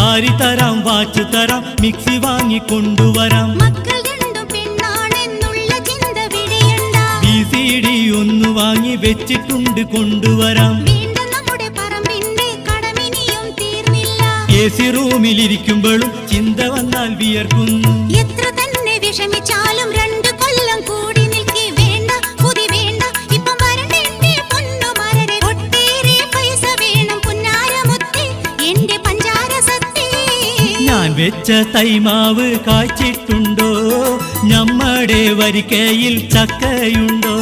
സാരി തരാം, വാച്ച് തരാം, മിക്സി വാങ്ങി കൊണ്ടുവരാം. മക്കൾ രണ്ടും പെണ്ണാണെന്നുള്ള ചിന്ത വിടയണ്ട. VCD ഒന്ന് വാങ്ങി വെച്ചിട്ടുണ്ട്, കൊണ്ടുവരാം. വേണ്ട, നമ്മുടെ പറമ്പിന്റെ കടമിനിയും തീർന്നില്ല. AC റൂമിലിരിക്കുമ്പോഴും ചിന്ത വന്നാൽ വിയർക്കുന്നു. എത്ര തന്നെ വിഷമിച്ചാലും 2 കൊല്ലം കൂടി നിൽക്കി. വേണ്ട, പുതി വേണ്ട, ഇപ്പം വരണ്ടേ പൊന്നുമരരെ. ഒട്ടേറെ പൈസ വേണം പുന്നാരമുത്തേ, എന്റെ പഞ്ചാര സത്തേ. ഞാൻ വെച്ച തൈമാവ് കായ്ച്ചിട്ടുണ്ടോ? നമ്മുടെ വരിക്കയിൽ ചക്കയുണ്ടോ?